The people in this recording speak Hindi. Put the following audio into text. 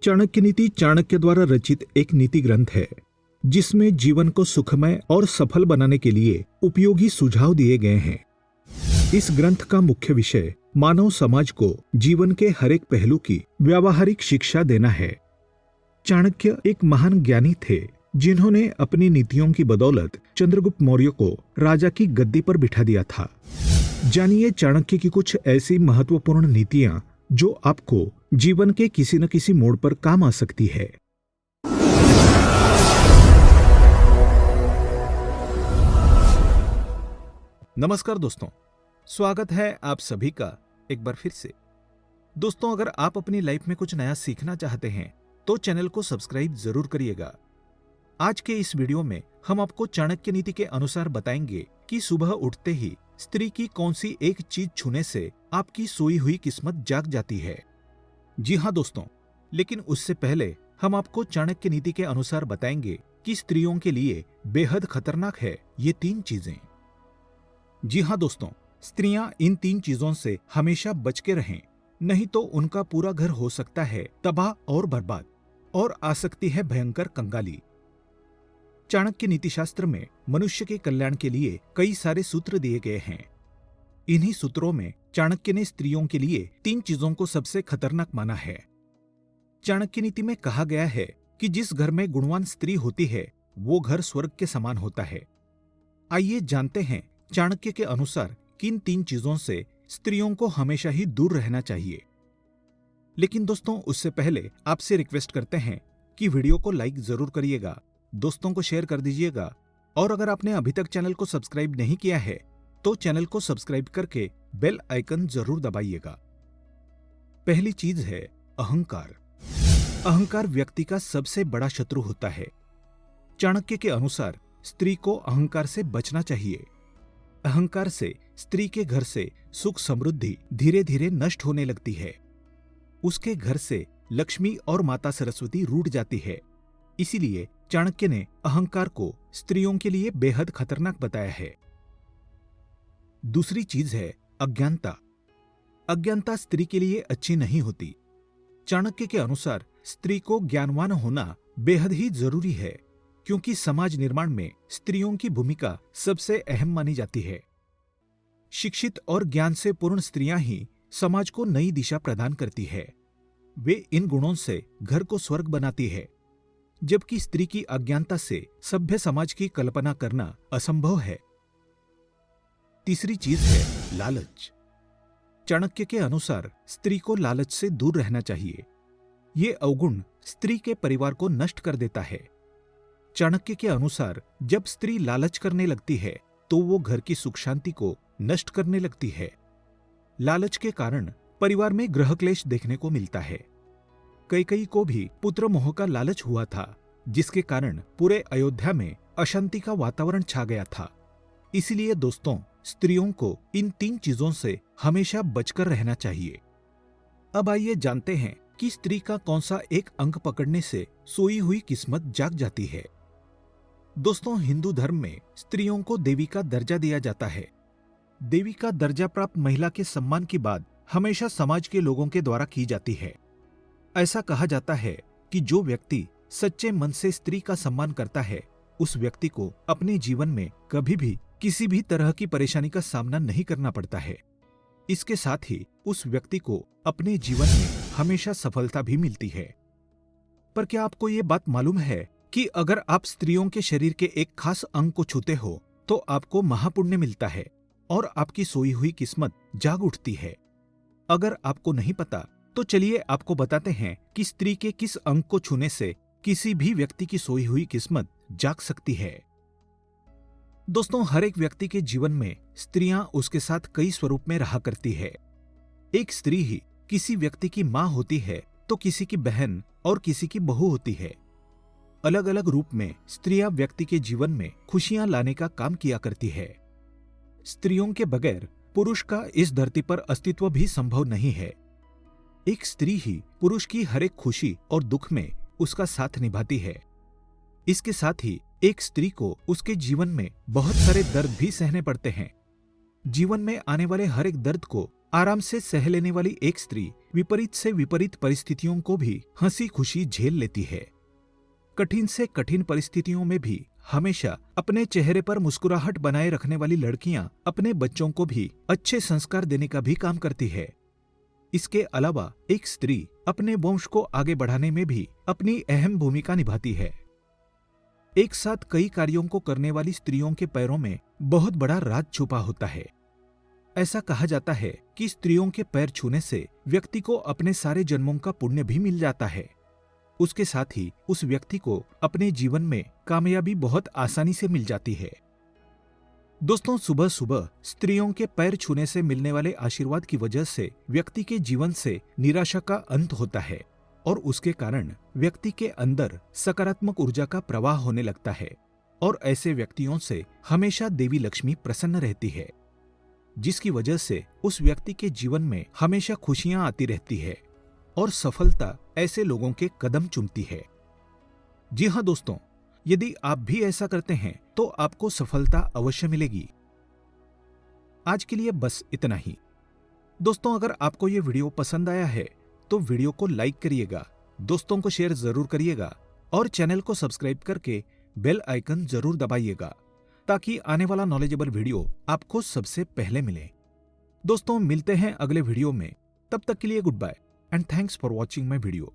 चाणक्य नीति चाणक्य द्वारा रचित एक नीति ग्रंथ है जिसमें जीवन को सुखमय और सफल बनाने के लिए उपयोगी सुझाव दिए गए हैं। इस ग्रंथ का मुख्य विषय मानव समाज को जीवन के हर एक पहलू की व्यावहारिक शिक्षा देना है। चाणक्य एक महान ज्ञानी थे जिन्होंने अपनी नीतियों की बदौलत चंद्रगुप्त मौर्य को राजा की गद्दी पर बिठा दिया था। जानिए चाणक्य की कुछ ऐसी महत्वपूर्ण नीतियां जो आपको जीवन के किसी न किसी मोड़ पर काम आ सकती है। नमस्कार दोस्तों, स्वागत है आप सभी का एक बार फिर से। दोस्तों, अगर आप अपनी लाइफ में कुछ नया सीखना चाहते हैं तो चैनल को सब्सक्राइब जरूर करिएगा। आज के इस वीडियो में हम आपको चाणक्य नीति के अनुसार बताएंगे कि सुबह उठते ही स्त्री की कौन सी एक चीज छूने से आपकी सोई हुई किस्मत जाग जाती है। जी हाँ दोस्तों, लेकिन उससे पहले हम आपको चाणक्य नीति के अनुसार बताएंगे कि स्त्रियों के लिए बेहद खतरनाक है ये 3 चीजें। जी हाँ दोस्तों, स्त्रियां इन 3 चीजों से हमेशा बच के रहें, नहीं तो उनका पूरा घर हो सकता है तबाह और बर्बाद और आ सकती है भयंकर कंगाली। चाणक्य नीतिशास्त्र में मनुष्य के कल्याण के लिए कई सारे सूत्र दिए गए हैं। इन्हीं सूत्रों में चाणक्य ने स्त्रियों के लिए 3 चीजों को सबसे खतरनाक माना है। चाणक्य नीति में कहा गया है कि जिस घर में गुणवान स्त्री होती है वो घर स्वर्ग के समान होता है। आइए जानते हैं चाणक्य के अनुसार किन 3 चीजों से स्त्रियों को हमेशा ही दूर रहना चाहिए। लेकिन दोस्तों, उससे पहले आपसे रिक्वेस्ट करते हैं कि वीडियो को लाइक जरूर करिएगा, दोस्तों को शेयर कर दीजिएगा और अगर आपने अभी तक चैनल को सब्सक्राइब नहीं किया है तो चैनल को सब्सक्राइब करके बेल आइकन जरूर दबाइएगा। पहली चीज है अहंकार। अहंकार व्यक्ति का सबसे बड़ा शत्रु होता है। चाणक्य के अनुसार स्त्री को अहंकार से बचना चाहिए। अहंकार से स्त्री के घर से सुख समृद्धि धीरे धीरे नष्ट होने लगती है। उसके घर से लक्ष्मी और माता सरस्वती रूठ जाती है। इसीलिए चाणक्य ने अहंकार को स्त्रियों के लिए बेहद खतरनाक बताया है। दूसरी चीज है अज्ञानता। अज्ञानता स्त्री के लिए अच्छी नहीं होती। चाणक्य के अनुसार स्त्री को ज्ञानवान होना बेहद ही जरूरी है, क्योंकि समाज निर्माण में स्त्रियों की भूमिका सबसे अहम मानी जाती है। शिक्षित और ज्ञान से पूर्ण स्त्रियां ही समाज को नई दिशा प्रदान करती है। वे इन गुणों से घर को स्वर्ग बनाती है, जबकि स्त्री की अज्ञानता से सभ्य समाज की कल्पना करना असंभव है। तीसरी चीज है लालच। चाणक्य के अनुसार स्त्री को लालच से दूर रहना चाहिए। ये अवगुण स्त्री के परिवार को नष्ट कर देता है। चाणक्य के अनुसार जब स्त्री लालच करने लगती है तो वो घर की सुख शांति को नष्ट करने लगती है। लालच के कारण परिवार में गृह क्लेश देखने को मिलता है। कैकेयी को भी पुत्र मोह का लालच हुआ था, जिसके कारण पूरे अयोध्या में अशांति का वातावरण छा गया था। इसलिए दोस्तों, स्त्रियों को इन 3 चीजों से हमेशा बचकर रहना चाहिए। अब आइए जानते हैं कि स्त्री का कौन सा एक अंक पकड़ने से सोई हुई किस्मत जाग जाती है। दोस्तों, हिंदू धर्म में स्त्रियों को देवी का दर्जा दिया जाता है। देवी का दर्जा प्राप्त महिला के सम्मान की बात हमेशा समाज के लोगों के द्वारा की जाती है। ऐसा कहा जाता है कि जो व्यक्ति सच्चे मन से स्त्री का सम्मान करता है, उस व्यक्ति को अपने जीवन में कभी भी किसी भी तरह की परेशानी का सामना नहीं करना पड़ता है। इसके साथ ही उस व्यक्ति को अपने जीवन में हमेशा सफलता भी मिलती है। पर क्या आपको ये बात मालूम है कि अगर आप स्त्रियों के शरीर के एक खास अंग को छूते हो तो आपको महापुण्य मिलता है और आपकी सोई हुई किस्मत जाग उठती है। अगर आपको नहीं पता तो चलिए आपको बताते हैं कि स्त्री के किस अंग को छूने से किसी भी व्यक्ति की सोई हुई किस्मत जाग सकती है। दोस्तों, हर एक व्यक्ति के जीवन में स्त्रियां उसके साथ कई स्वरूप में रहा करती है। एक स्त्री ही किसी व्यक्ति की मां होती है तो किसी की बहन और किसी की बहू होती है। अलग अलग रूप में स्त्रियां व्यक्ति के जीवन में खुशियां लाने का काम किया करती है। स्त्रियों के बगैर पुरुष का इस धरती पर अस्तित्व भी संभव नहीं है। एक स्त्री ही पुरुष की हर एक खुशी और दुख में उसका साथ निभाती है। इसके साथ ही एक स्त्री को उसके जीवन में बहुत सारे दर्द भी सहने पड़ते हैं। जीवन में आने वाले हर एक दर्द को आराम से सह लेने वाली एक स्त्री विपरीत से विपरीत परिस्थितियों को भी हंसी खुशी झेल लेती है। कठिन से कठिन परिस्थितियों में भी हमेशा अपने चेहरे पर मुस्कुराहट बनाए रखने वाली लड़कियां अपने बच्चों को भी अच्छे संस्कार देने का भी काम करती है। इसके अलावा एक स्त्री अपने वंश को आगे बढ़ाने में भी अपनी अहम भूमिका निभाती है। एक साथ कई कार्यों को करने वाली स्त्रियों के पैरों में बहुत बड़ा राज छुपा होता है। ऐसा कहा जाता है कि स्त्रियों के पैर छूने से व्यक्ति को अपने सारे जन्मों का पुण्य भी मिल जाता है। उसके साथ ही उस व्यक्ति को अपने जीवन में कामयाबी बहुत आसानी से मिल जाती है। दोस्तों, सुबह सुबह स्त्रियों के पैर छूने से मिलने वाले आशीर्वाद की वजह से व्यक्ति के जीवन से निराशा का अंत होता है और उसके कारण व्यक्ति के अंदर सकारात्मक ऊर्जा का प्रवाह होने लगता है और ऐसे व्यक्तियों से हमेशा देवी लक्ष्मी प्रसन्न रहती है, जिसकी वजह से उस व्यक्ति के जीवन में हमेशा खुशियां आती रहती है और सफलता ऐसे लोगों के कदम चूमती है। जी हाँ दोस्तों, यदि आप भी ऐसा करते हैं तो आपको सफलता अवश्य मिलेगी। आज के लिए बस इतना ही। दोस्तों, अगर आपको ये वीडियो पसंद आया है तो वीडियो को लाइक करिएगा, दोस्तों को शेयर जरूर करिएगा और चैनल को सब्सक्राइब करके बेल आइकन जरूर दबाइएगा ताकि आने वाला नॉलेजेबल वीडियो आपको सबसे पहले मिले। दोस्तों, मिलते हैं अगले वीडियो में। तब तक के लिए good bye and thanks for watching my video.